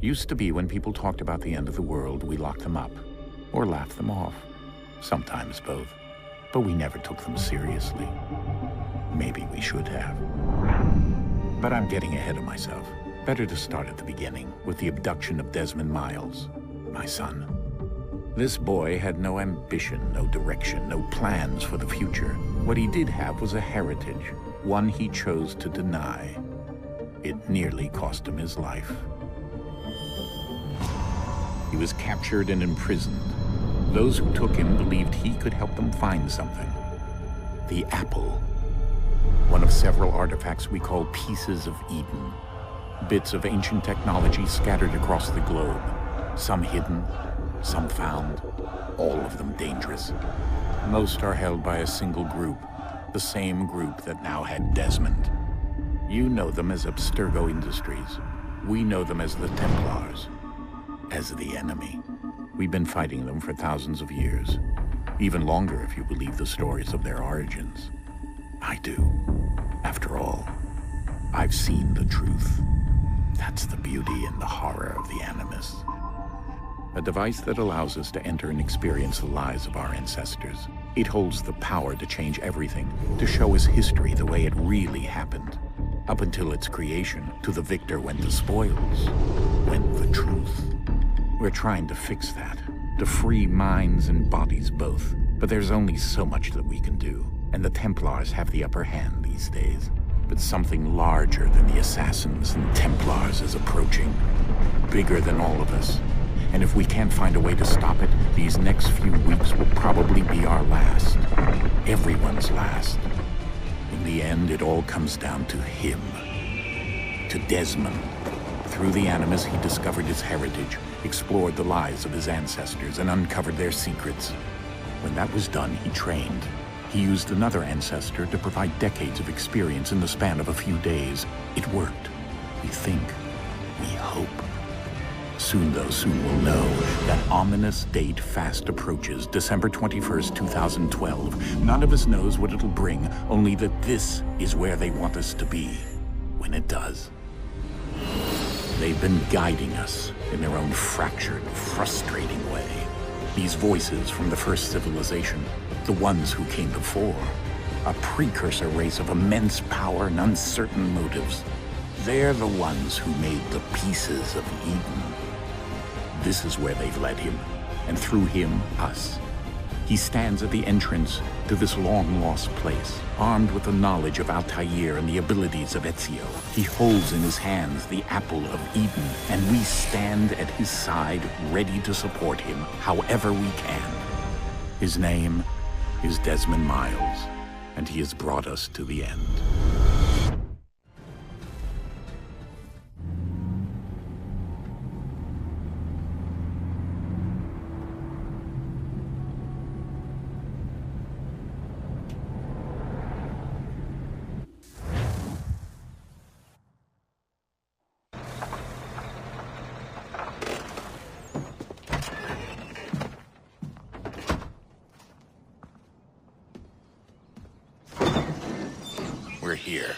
Used to be when people talked about the end of the world, we locked them up, or laughed them off. Sometimes both. But we never took them seriously. Maybe we should have. But I'm getting ahead of myself. Better to start at the beginning, with the abduction of Desmond Miles, my son. This boy had no ambition, no direction, no plans for the future. What he did have was a heritage, one he chose to deny. It nearly cost him his life. He was captured and imprisoned. Those who took him believed he could help them find something. The apple. One of several artifacts we call pieces of Eden. Bits of ancient technology scattered across the globe. Some hidden, some found, all of them dangerous. Most are held by a single group, the same group that now had Desmond. You know them as Abstergo Industries. We know them as the Templars, as the enemy. We've been fighting them for thousands of years, even longer if you believe the stories of their origins. I do. After all, I've seen the truth. That's the beauty and the horror of the Animus. A device that allows us to enter and experience the lives of our ancestors. It holds the power to change everything, to show us history the way it really happened. Up until its creation, to the victor went the spoils, went the truth. We're trying to fix that, to free minds and bodies both. But there's only so much that we can do, and the Templars have the upper hand these days. But something larger than the Assassins and Templars is approaching, bigger than all of us. And if we can't find a way to stop it, these next few weeks will probably be our last. Everyone's last. In the end, it all comes down to him. To Desmond. Through the Animus, he discovered his heritage, explored the lives of his ancestors, and uncovered their secrets. When that was done, he trained. He used another ancestor to provide decades of experience in the span of a few days. It worked. We think. We hope. Soon, though, soon we'll know. That ominous date fast approaches, December 21st, 2012. None of us knows what it'll bring, only that this is where they want us to be, when it does. They've been guiding us in their own fractured, frustrating way. These voices from the first civilization, the ones who came before, a precursor race of immense power and uncertain motives. They're the ones who made the pieces of Eden. This is where they've led him, and through him, us. He stands at the entrance to this long-lost place, armed with the knowledge of Altair and the abilities of Ezio. He holds in his hands the apple of Eden, and we stand at his side, ready to support him however we can. His name is Desmond Miles, and he has brought us to the end. We're here.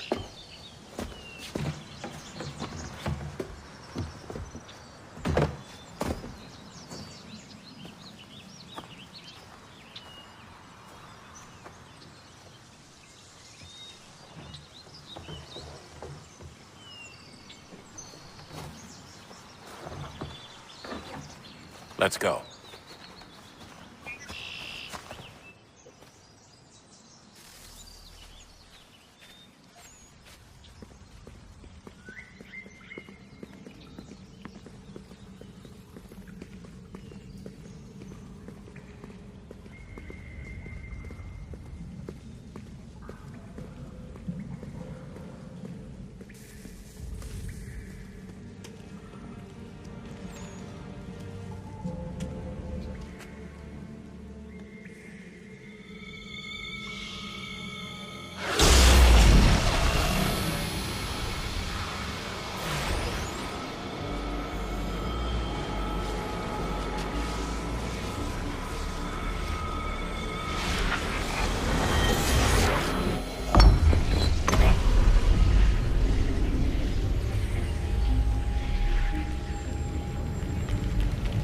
Let's go.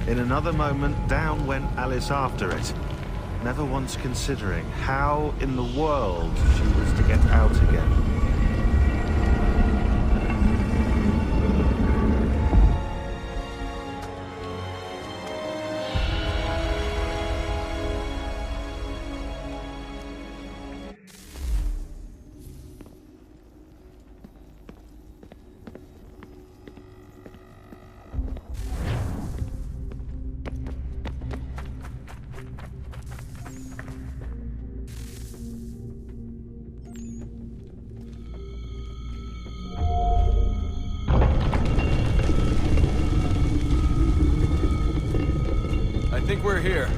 In another moment, down went Alice after it, never once considering how in the world she was to get out again. I think we're here.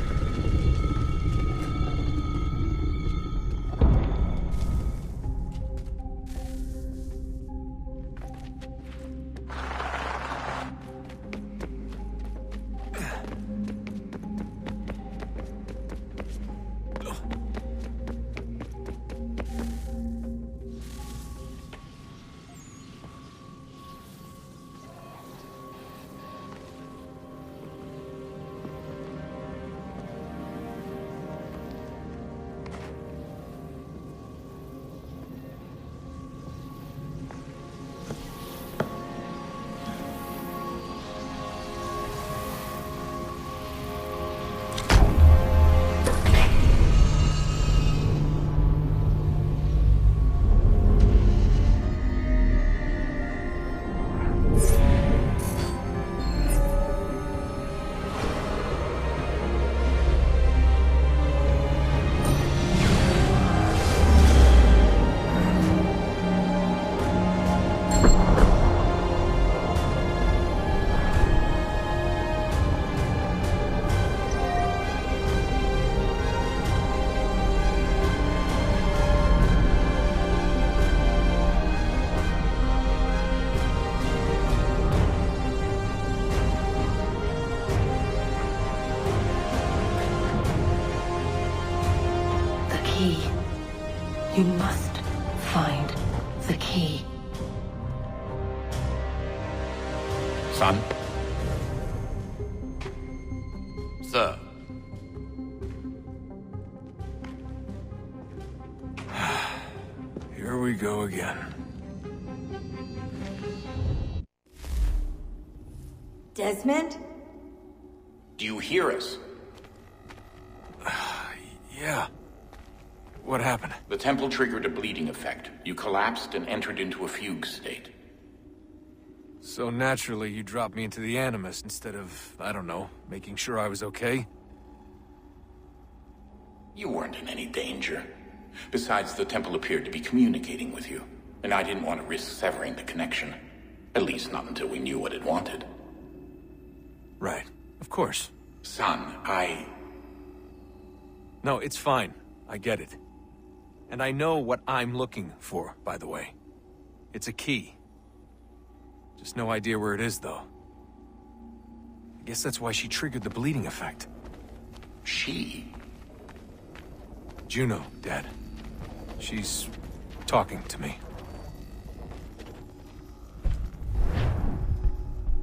You must find the key. Son? Sir. Here we go again. Desmond? Do you hear us? Yeah. What happened? The temple triggered a bleeding effect. You collapsed and entered into a fugue state. So naturally, you dropped me into the Animus instead of, I don't know, making sure I was okay? You weren't in any danger. Besides, the temple appeared to be communicating with you, and I didn't want to risk severing the connection. At least not until we knew what it wanted. Right. Of course. Son, No, it's fine. I get it. And I know what I'm looking for, by the way. It's a key. Just no idea where it is, though. I guess that's why she triggered the bleeding effect. She? Juno, Dad. She's talking to me.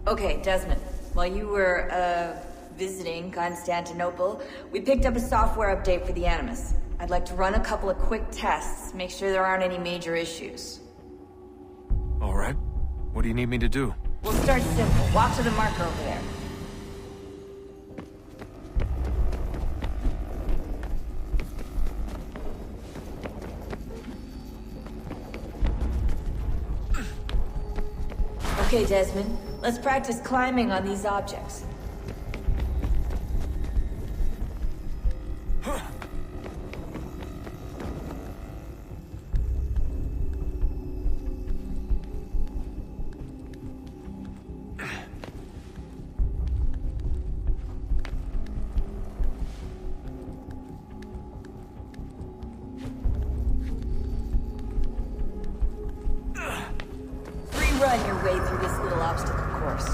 Okay, Desmond. While you were, visiting Constantinople, we picked up a software update for the Animus. I'd like to run a couple of quick tests, make sure there aren't any major issues. All right. What do you need me to do? We'll start simple. Walk to the marker over there. Okay, Desmond. Let's practice climbing on these objects. Run your way through this little obstacle course.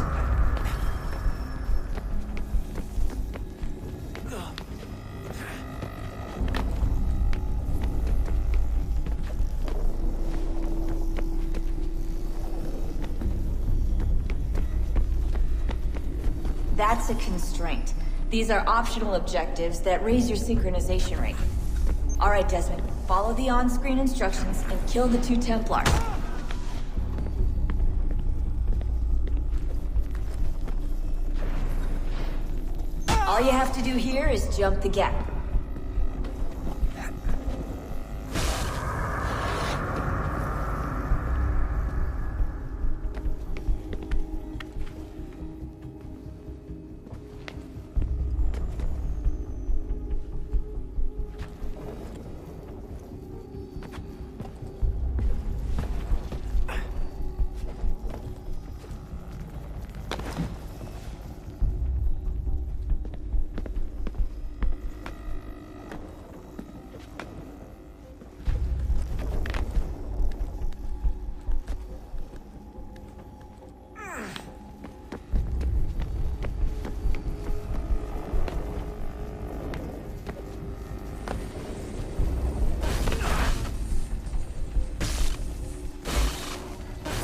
That's a constraint. These are optional objectives that raise your synchronization rate. Alright, Desmond. Follow the on-screen instructions and kill the 2 Templars. All you have to do here is jump the gap.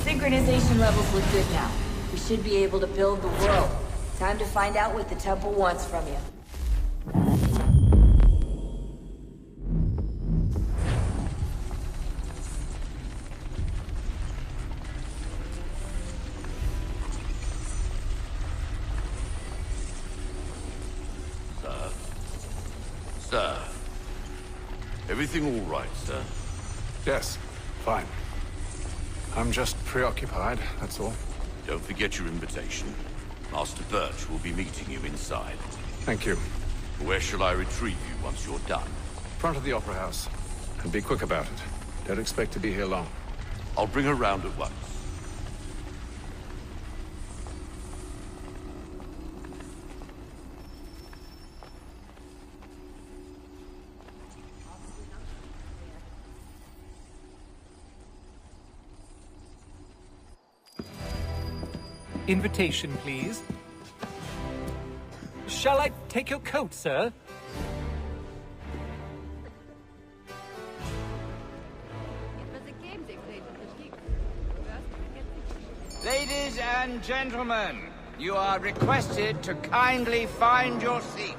Synchronization levels look good now. We should be able to build the world. Time to find out what the temple wants from you. Sir. Everything all right, sir? Yes, fine. I'm just preoccupied, that's all. Don't forget your invitation. Master Birch will be meeting you inside. Thank you. Where shall I retrieve you once you're done? Front of the Opera House. And be quick about it. Don't expect to be here long. I'll bring her round at once. Invitation, please. Shall I take your coat, sir? Ladies and gentlemen, you are requested to kindly find your seat.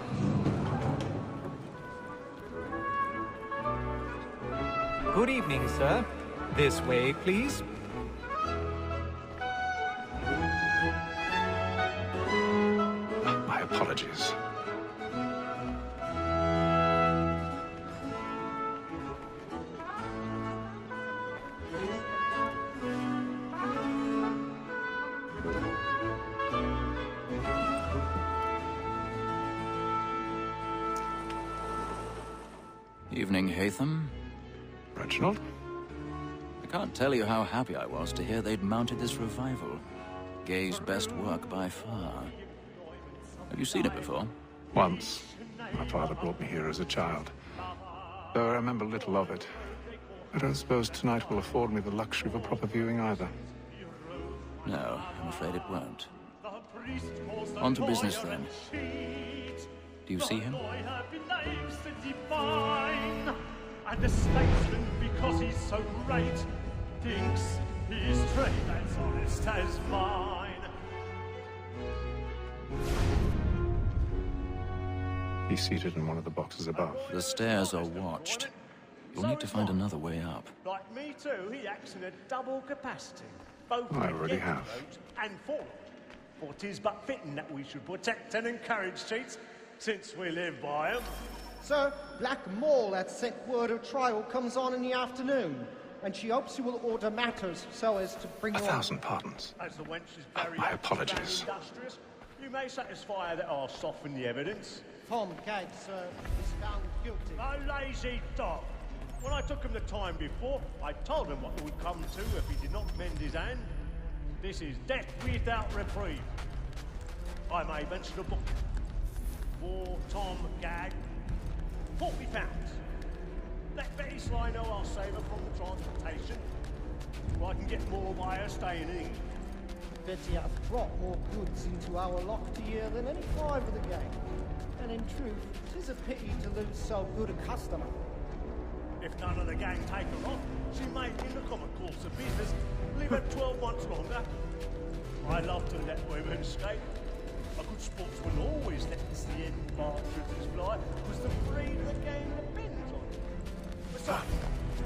Good evening, sir. This way, please. My apologies. Evening, Hatham. Reginald? I can't tell you how happy I was to hear they'd mounted this revival. Gay's best work by far. Have you seen it before? Once. My father brought me here as a child. Though I remember little of it. I don't suppose tonight will afford me the luxury of a proper viewing either. No, I'm afraid it won't. On to business then. Do you see him? And the statesman, because he's so great, thinks his trade as honest as mine. He's seated in one of the boxes above. The stairs are watched. You'll need to find another way up. Like me too, he acts in a double capacity. Both I already against have. vote and for. For 'tis but fitting that we should protect and encourage cheats, since we live by 'em. Sir, Black Mall had sent word of trial comes on in the afternoon, and she hopes you will order matters so as to bring 1,000 pardons. As the wench is very My apologies. industrious, you may satisfy her that I'll soften the evidence. Tom Gadd, sir, is found guilty. A lazy dog. When I took him the time before, I told him what it would come to if he did not mend his hand. This is death without reprieve. I may mention a book. For Tom Gadd, £40. Let Betty Sly know I'll save her from the transportation, or I can get more by her staying in England. Betty hath brought more goods into our lock to year than any five of the gang. And in truth, 'tis a pity to lose so good a customer. If none of the gang take her off, she may, in the common course of business, leave her 12 months longer. I love to let women escape. I could good sportsman always lets the end partridges fly, was the breed of the game depends on it. Besides,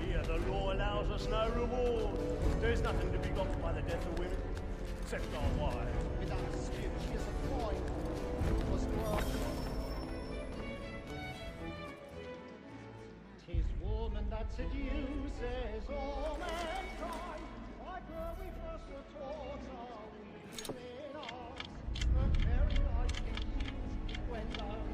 here the law allows us no reward. There's nothing to be got by the death of women, except our wives. Without a dispute, she is a fine woman. Was well. 'Tis woman that seduces all mankind. Like her we first were taught our weaving arts. Her very life is when those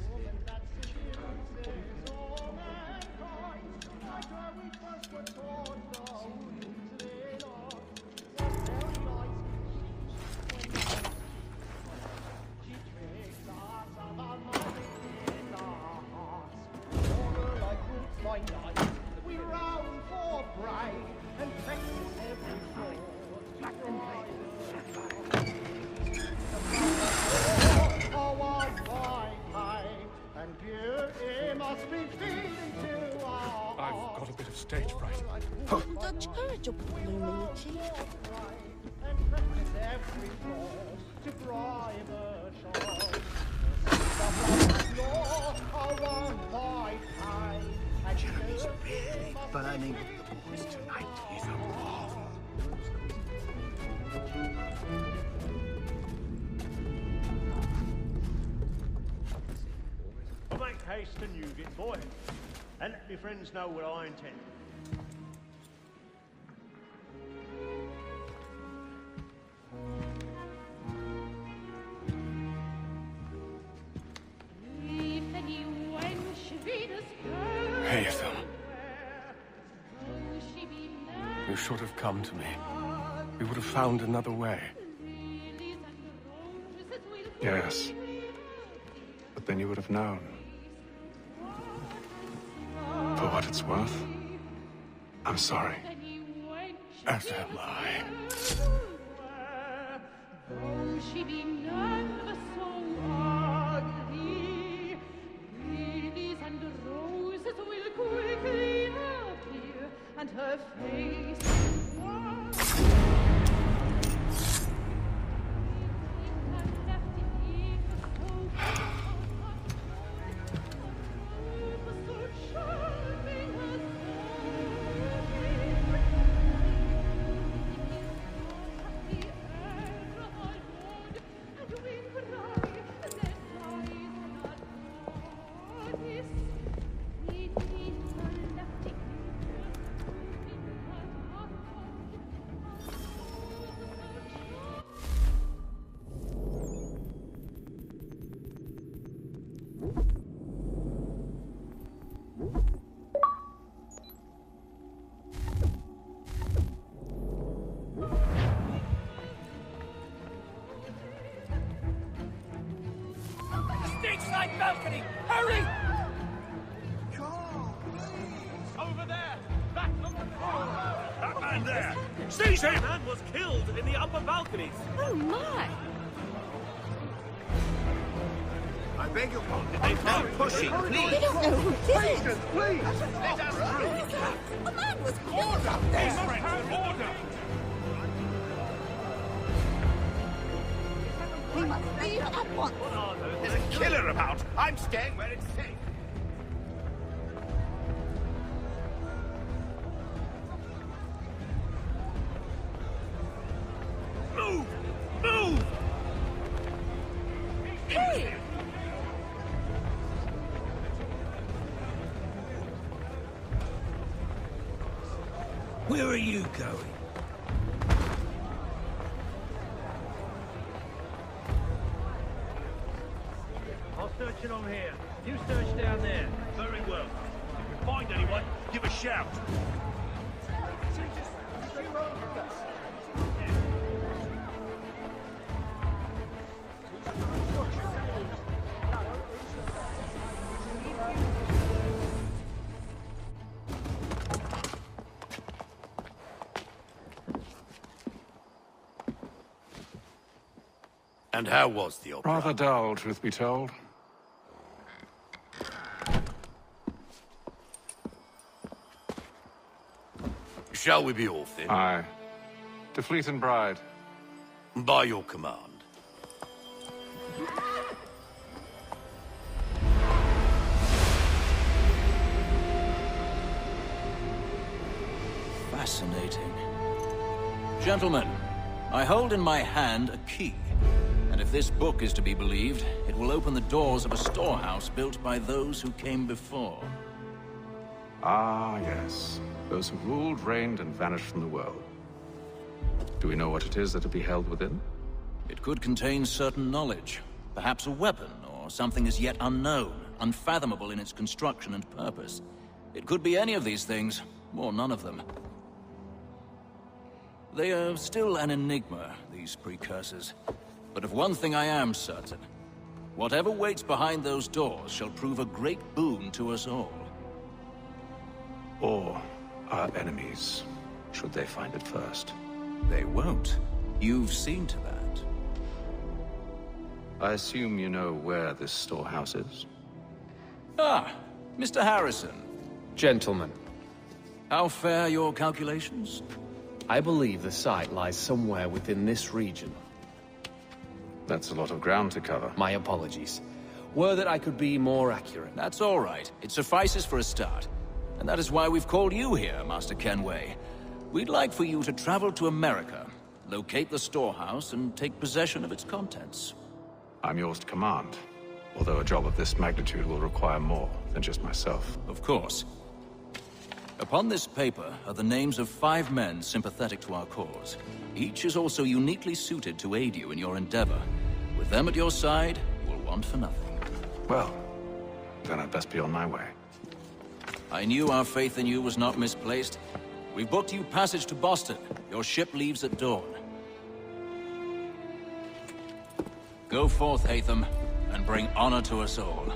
woman that seduces all mankind. Like her we first were taught our weaving arts. Her very life when those she tricks us of our money in our hearts. For her like roots by night, we round for prey and practice every fraud to our wide high, and beauty must be feeding to our I've got a bit of stage fright. Dutch courage up Luigi. and practice every fraud to bribe a child. Jeremy's really burning with the boys tonight. He's a marvel. I'll make haste and you get boy, and let me friends know what I intend. Hazel. You should have come to me. We would have found another way. Yes. But then you would have known. For what it's worth, I'm sorry. As am I. Though she be never so ugly, lilies and roses will quickly appear, and her face Stage-side balcony! Hurry! Over there! Back on the floor! That man there! Seize him! That man was killed in the upper balconies. Oh my! I beg your pardon. No pushing, We please. don't know who did it! Please. Let us through! A man was killed up there! Order! We must leave at once! There's a killer about. I'm staying where it's safe. Move! Move! Hey! Where are you going? I'll search it on here. You search down there. Very well. If you find anyone, give a shout. And how was the opera? Rather dull, truth be told. shall we be off then? Aye. To Fleet and Bride. By your command. Fascinating. Gentlemen, I hold in my hand a key. And if this book is to be believed, it will open the doors of a storehouse built by those who came before. Ah, yes. Those who ruled, reigned, and vanished from the world. Do we know what it is that will be held within? It could contain certain knowledge. Perhaps a weapon, or something as yet unknown, unfathomable in its construction and purpose. It could be any of these things, or none of them. They are still an enigma, these precursors. But of one thing I am certain. Whatever waits behind those doors shall prove a great boon to us all. Or our enemies, should they find it first. They won't. You've seen to that. I assume you know where this storehouse is? Ah, Mr. Harrison. Gentlemen. How fare your calculations? I believe the site lies somewhere within this region. That's a lot of ground to cover. My apologies. Were that I could be more accurate. That's all right. It suffices for a start. And that is why we've called you here, Master Kenway. We'd like for you to travel to America, locate the storehouse, and take possession of its contents. I'm yours to command. Although a job of this magnitude will require more than just myself. Of course. Upon this paper are the names of 5 men sympathetic to our cause. Each is also uniquely suited to aid you in your endeavor. With them at your side, you will want for nothing. Well, then I'd best be on my way. I knew our faith in you was not misplaced. We've booked you passage to Boston. Your ship leaves at dawn. Go forth, Hatham, and bring honor to us all.